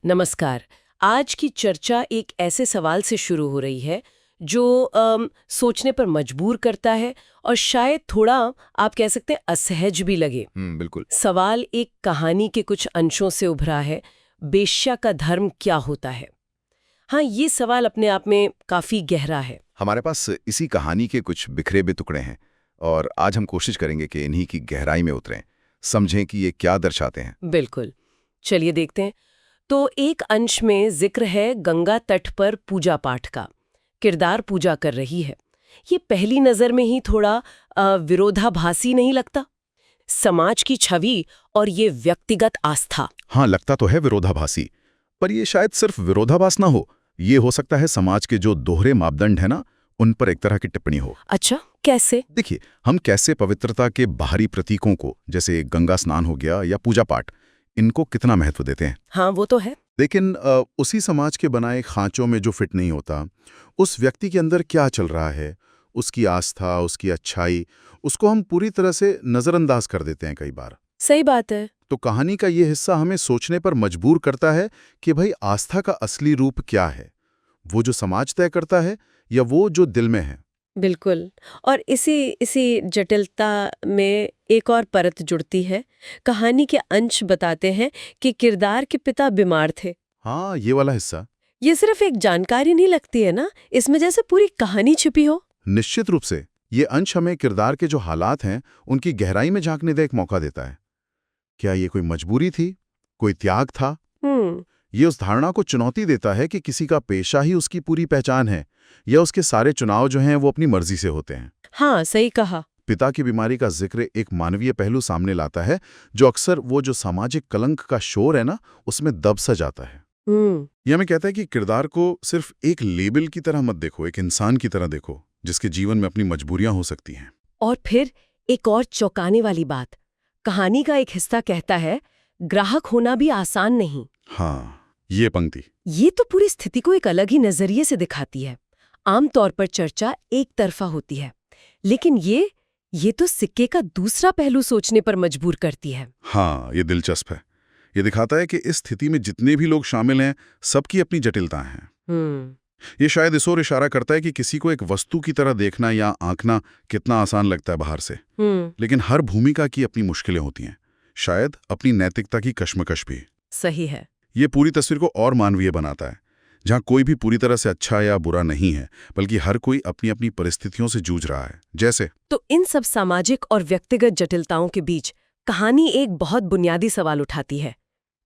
नमस्कार। आज की चर्चा एक ऐसे सवाल से शुरू हो रही है जो सोचने पर मजबूर करता है और शायद थोड़ा आप कह सकते हैं असहज भी लगे। बिल्कुल। सवाल एक कहानी के कुछ अंशों से उभरा है, वेश्या का धर्म क्या होता है। हाँ, ये सवाल अपने आप में काफी गहरा है। हमारे पास इसी कहानी के कुछ बिखरे हुए टुकड़े हैं और आज हम कोशिश करेंगे कि इन्हीं की गहराई में उतरें, समझें कि ये क्या दर्शाते हैं। बिल्कुल, चलिए देखते हैं। तो एक अंश में जिक्र है गंगा तट पर पूजा पाठ का। किरदार पूजा कर रही है। ये पहली नजर में ही थोड़ा विरोधाभासी नहीं लगता? समाज की छवि और ये व्यक्तिगत आस्था। हाँ, लगता तो है विरोधाभासी, पर ये शायद सिर्फ विरोधाभास ना हो। ये हो सकता है समाज के जो दोहरे मापदंड है ना, उन पर एक तरह की टिप्पणी हो। अच्छा, कैसे? देखिए, हम कैसे पवित्रता के बाहरी प्रतीकों को, जैसे गंगा स्नान हो गया या पूजा पाठ, इनको कितना महत्व देते हैं। हाँ, वो तो है। लेकिन उसी समाज के बनाए खांचों में जो फिट नहीं होता, उस व्यक्ति के अंदर क्या चल रहा है, उसकी आस्था, उसकी अच्छाई, उसको हम पूरी तरह से नज़रअंदाज कर देते हैं कई बार। सही बात है। तो कहानी का ये हिस्सा हमें सोचने पर मजबूर करता है कि भाई आस्था का असली रूप क्या है, वो जो समाज तय करता है या वो जो दिल में है। बिल्कुल। और इसी इसी जटिलता में एक और परत जुड़ती है। कहानी के अंश बताते हैं कि किरदार के पिता बीमार थे। हाँ, ये वाला हिस्सा। ये सिर्फ एक जानकारी नहीं लगती है ना, इसमें जैसे पूरी कहानी छिपी हो। निश्चित रूप से ये अंश हमें किरदार के जो हालात हैं उनकी गहराई में झांकने का एक मौका देता है। क्या ये कोई मजबूरी थी, कोई त्याग था? ये उस धारणा को चुनौती देता है कि किसी का पेशा ही उसकी पूरी पहचान है या उसके सारे चुनाव जो हैं वो अपनी मर्जी से होते हैं। हाँ, सही कहा। पिता की बीमारी का जिक्र एक मानवीय पहलू सामने लाता है जो अक्सर वो जो सामाजिक कलंक का शोर है ना, उसमें दब सा जाता है। यह हमें कहता है कि किरदार को सिर्फ एक लेबल की तरह मत देखो, एक इंसान की तरह देखो जिसके जीवन में अपनी मजबूरियां हो सकती हैं। और फिर एक और चौंकाने वाली बात, कहानी का एक हिस्सा कहता है ग्राहक होना भी आसान नहीं। हाँ, ये पंक्ति ये तो पूरी स्थिति को एक अलग ही नजरिए से दिखाती है। आमतौर पर चर्चा एक तरफा होती है, लेकिन ये तो सिक्के का दूसरा पहलू सोचने पर मजबूर करती है। हाँ, ये दिलचस्प है। ये दिखाता है कि इस स्थिति में जितने भी लोग शामिल हैं, सबकी अपनी जटिलता है। ये शायद इस ओर इशारा करता है कि किसी को एक वस्तु की तरह देखना या आंकना कितना आसान लगता है बाहर से, लेकिन हर भूमिका की अपनी मुश्किलें होती हैं, शायद अपनी नैतिकता की कश्मकश भी। सही है। ये पूरी तस्वीर को और मानवीय बनाता है, जहाँ कोई भी पूरी तरह से अच्छा या बुरा नहीं है, बल्कि हर कोई अपनी अपनी परिस्थितियों से जूझ रहा है। जैसे तो इन सब सामाजिक और व्यक्तिगत जटिलताओं के बीच कहानी एक बहुत बुनियादी सवाल उठाती है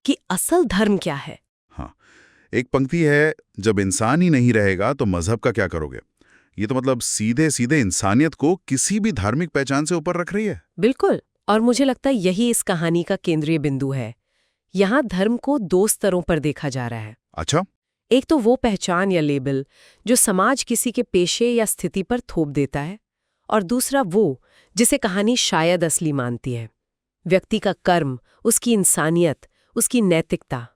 कि असल धर्म क्या है। हाँ, एक पंक्ति है, जब इंसान ही नहीं रहेगा तो मजहब का क्या करोगे। ये तो मतलब सीधे सीधे इंसानियत को किसी भी धार्मिक पहचान से ऊपर रख रही है। बिल्कुल। और मुझे लगता है यही इस कहानी का केंद्रीय बिंदु है। यहाँ धर्म को दो स्तरों पर देखा जा रहा है। अच्छा। एक तो वो पहचान या लेबल जो समाज किसी के पेशे या स्थिति पर थोप देता है, और दूसरा वो जिसे कहानी शायद असली मानती है, व्यक्ति का कर्म, उसकी इंसानियत, उसकी नैतिकता।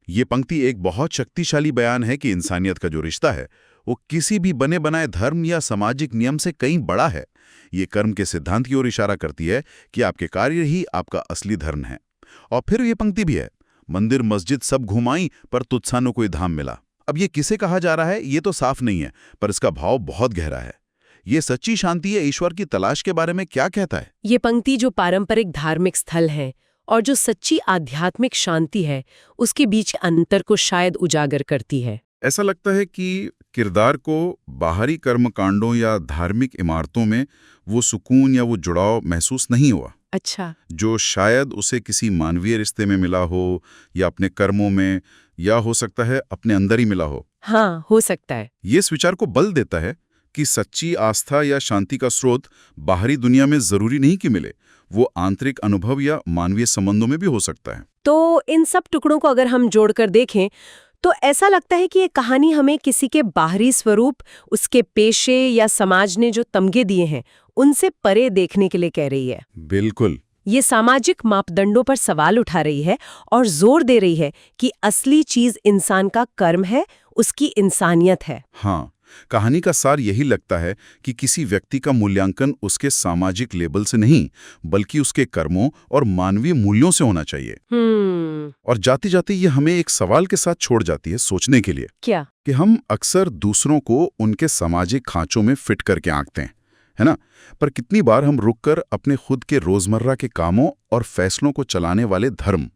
ये पंक्ति एक बहुत शक्तिशाली बयान है कि इंसानियत का जो रिश्ता है वो किसी भी बने बनाए धर्म या सामाजिक नियम से कहीं बड़ा है। ये कर्म के सिद्धांत की ओर इशारा करती है कि आपके कार्य ही आपका असली धर्म है। और फिर ये पंक्ति भी है, मंदिर मस्जिद सब घुमाई पर तुझसानो कोई धाम मिला। अब ये किसे कहा जा रहा है ये तो साफ नहीं है, पर इसका भाव बहुत गहरा है। ये सच्ची शांति या ईश्वर की तलाश के बारे में क्या कहता है? ये पंक्ति जो पारंपरिक धार्मिक स्थल है और जो सच्ची आध्यात्मिक शांति है, उसके बीच अंतर को शायद उजागर करती है। ऐसा लगता है कि किरदार को बाहरी कर्मकांडों या धार्मिक इमारतों में वो सुकून या वो जुड़ाव महसूस नहीं हुआ। अच्छा। जो शायद उसे किसी मानवीय रिश्ते में मिला हो या अपने कर्मों में, या हो सकता है अपने अंदर ही मिला हो। हाँ, हो सकता है। ये इस विचार को बल देता है कि सच्ची आस्था या शांति का स्रोत बाहरी दुनिया में जरूरी नहीं कि मिले, वो आंतरिक अनुभव या मानवीय संबंधों में भी हो सकता है। तो इन सब टुकड़ों को अगर हम जोड़कर देखें तो ऐसा लगता है कि ये कहानी हमें किसी के बाहरी स्वरूप, उसके पेशे या समाज ने जो तमगे दिए हैं, उनसे परे देखने के लिए कह रही है। बिल्कुल। ये सामाजिक मापदंडों पर सवाल उठा रही है और जोर दे रही है कि असली चीज इंसान का कर्म है, उसकी इंसानियत है। हाँ, कहानी का सार यही लगता है कि किसी व्यक्ति का मूल्यांकन उसके सामाजिक लेबल से नहीं, बल्कि उसके कर्मों और मानवीय मूल्यों से होना चाहिए। और जाते जाते ये हमें एक सवाल के साथ छोड़ जाती है सोचने के लिए। क्या? कि हम अक्सर दूसरों को उनके सामाजिक खांचों में फिट करके आंकते हैं, है ना? पर कितनी बार हम रुककर अपने खुद के रोजमर्रा के कामों और फैसलों को चलाने वाले धर्म,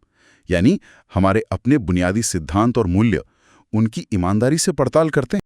यानी हमारे अपने बुनियादी सिद्धांत और मूल्य, उनकी ईमानदारी से पड़ताल करते हैं।